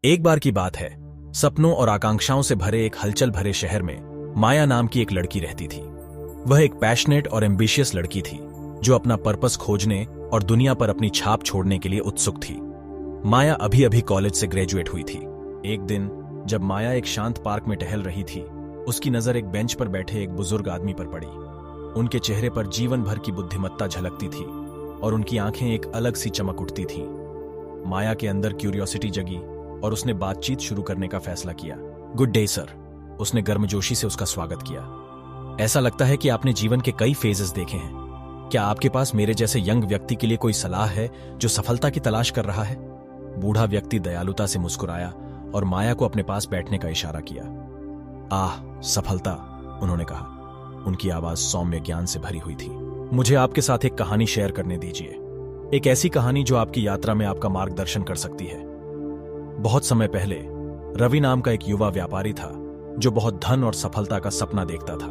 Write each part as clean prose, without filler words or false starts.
एक बार की बात है, सपनों और आकांक्षाओं से भरे एक हलचल भरे शहर में माया नाम की एक लड़की रहती थी। वह एक पैशनेट और एम्बिशियस लड़की थी जो अपना पर्पस खोजने और दुनिया पर अपनी छाप छोड़ने के लिए उत्सुक थी। माया अभी अभी कॉलेज से ग्रेजुएट हुई थी। एक दिन जब माया एक शांत पार्क में टहल रही थी, उसकी नजर एक बेंच पर बैठे एक बुजुर्ग आदमी पर पड़ी। उनके चेहरे पर जीवन भर की बुद्धिमत्ता झलकती थी और उनकी आंखें एक अलग सी चमक उठती थीं। माया के अंदर क्यूरियोसिटी जगी और उसने बातचीत शुरू करने का फैसला किया। गुड डे सर, उसने गर्मजोशी से उसका स्वागत किया। ऐसा लगता है कि आपने जीवन के कई फेजेस देखे हैं। क्या आपके पास मेरे जैसे यंग व्यक्ति के लिए कोई सलाह है जो सफलता की तलाश कर रहा है? बूढ़ा व्यक्ति दयालुता से मुस्कुराया और माया को अपने पास बैठने का इशारा किया। आह, सफलता, उन्होंने कहा। उनकी आवाज सौम्य ज्ञान से भरी हुई थी। मुझे आपके साथ एक कहानी शेयर करने दीजिए, एक ऐसी कहानी जो आपकी यात्रा में आपका मार्गदर्शन कर सकती है। बहुत समय पहले रवि नाम का एक युवा व्यापारी था जो बहुत धन और सफलता का सपना देखता था।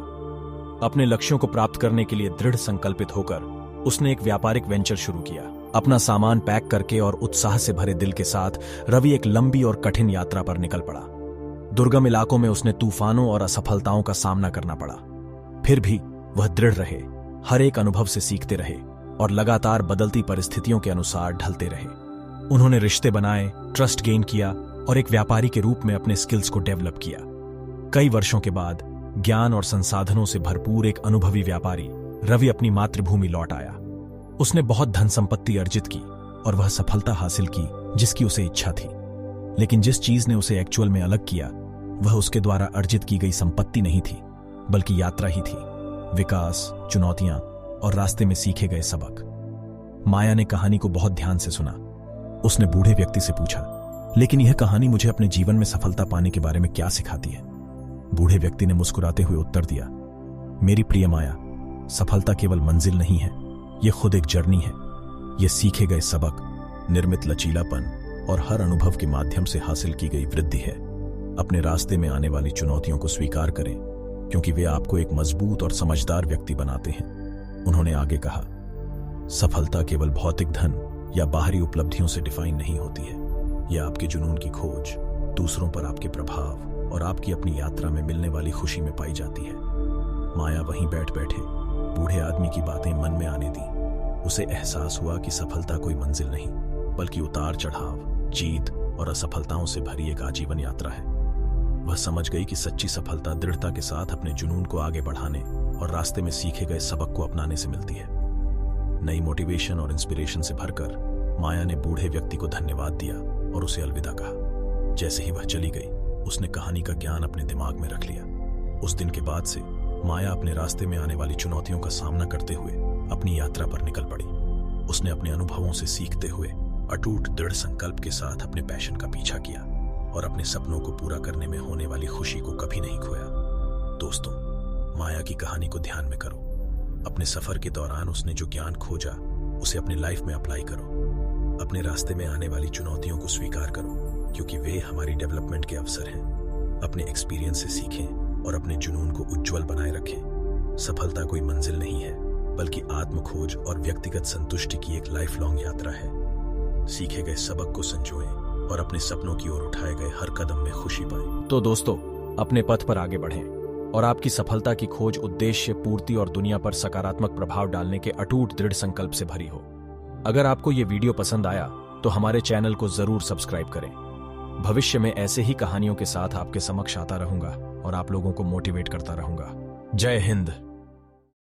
अपने लक्ष्यों को प्राप्त करने के लिए दृढ़ संकल्पित होकर उसने एक व्यापारिक वेंचर शुरू किया। अपना सामान पैक करके और उत्साह से भरे दिल के साथ रवि एक लंबी और कठिन यात्रा पर निकल पड़ा। दुर्गम इलाकों में उसने तूफानों और असफलताओं का सामना करना पड़ा। फिर भी वह दृढ़ रहे, हर एक अनुभव से सीखते रहे और लगातार बदलती परिस्थितियों के अनुसार ढलते रहे। उन्होंने रिश्ते बनाए, ट्रस्ट गेन किया और एक व्यापारी के रूप में अपने स्किल्स को डेवलप किया। कई वर्षों के बाद ज्ञान और संसाधनों से भरपूर एक अनुभवी व्यापारी रवि अपनी मातृभूमि लौट आया। उसने बहुत धन संपत्ति अर्जित की और वह सफलता हासिल की जिसकी उसे इच्छा थी। लेकिन जिस चीज ने उसे एक्चुअल में अलग किया वह उसके द्वारा अर्जित की गई संपत्ति नहीं थी, बल्कि यात्रा ही थी। विकास, चुनौतियां और रास्ते में सीखे गए सबक। माया ने कहानी को बहुत ध्यान से सुना। उसने बूढ़े व्यक्ति से पूछा, लेकिन यह कहानी मुझे अपने जीवन में सफलता पाने के बारे में क्या सिखाती है? बूढ़े व्यक्ति ने मुस्कुराते हुए उत्तर दिया, मेरी प्रिय माया, सफलता केवल मंजिल नहीं है, यह खुद एक जर्नी है। यह सीखे गए सबक, निर्मित लचीलापन और हर अनुभव के माध्यम से हासिल की गई वृद्धि है। अपने रास्ते में आने वाली चुनौतियों को स्वीकार करें क्योंकि वे आपको एक मजबूत और समझदार व्यक्ति बनाते हैं। उन्होंने आगे कहा, सफलता केवल भौतिक धन या बाहरी उपलब्धियों से डिफाइन नहीं होती है। यह आपके जुनून की खोज, दूसरों पर आपके प्रभाव और आपकी अपनी यात्रा में मिलने वाली खुशी में पाई जाती है। माया वहीं बैठ बैठे बूढ़े आदमी की बातें मन में आने दी। उसे एहसास हुआ कि सफलता कोई मंजिल नहीं, बल्कि उतार चढ़ाव, जीत और असफलताओं से भरी एक आजीवन यात्रा है। वह समझ गई कि सच्ची सफलता दृढ़ता के साथ अपने जुनून को आगे बढ़ाने और रास्ते में सीखे गए सबक को अपनाने से मिलती है। नई मोटिवेशन और इंस्पिरेशन से भरकर माया ने बूढ़े व्यक्ति को धन्यवाद दिया और उसे अलविदा कहा। जैसे ही वह चली गई, उसने कहानी का ज्ञान अपने दिमाग में रख लिया। उस दिन के बाद से माया अपने रास्ते में आने वाली चुनौतियों का सामना करते हुए अपनी यात्रा पर निकल पड़ी। उसने अपने अनुभवों से सीखते हुए अटूट दृढ़ संकल्प के साथ अपने पैशन का पीछा किया और अपने सपनों को पूरा करने में होने वाली खुशी को कभी नहीं खोया। दोस्तों, माया की कहानी को ध्यान में करो। अपने सफर के दौरान उसने जो ज्ञान खोजा उसे अपनी लाइफ में अप्लाई करो। अपने रास्ते में आने वाली चुनौतियों को स्वीकार करो क्योंकि वे हमारी डेवलपमेंट के अवसर हैं। अपने एक्सपीरियंस से सीखें और अपने जुनून को उज्जवल बनाए रखें। सफलता कोई मंजिल नहीं है, बल्कि आत्मखोज और व्यक्तिगत संतुष्टि की एक लाइफ लॉन्ग यात्रा है। सीखे गए सबक को संजोएं और अपने सपनों की ओर उठाए गए हर कदम में खुशी पाएं। तो दोस्तों, अपने पथ पर आगे बढ़ें और आपकी सफलता की खोज उद्देश्य पूर्ति और दुनिया पर सकारात्मक प्रभाव डालने के अटूट दृढ़ संकल्प से भरी हो। अगर आपको ये वीडियो पसंद आया तो हमारे चैनल को जरूर सब्सक्राइब करें। भविष्य में ऐसे ही कहानियों के साथ आपके समक्ष आता रहूंगा और आप लोगों को मोटिवेट करता रहूंगा। जय हिंद।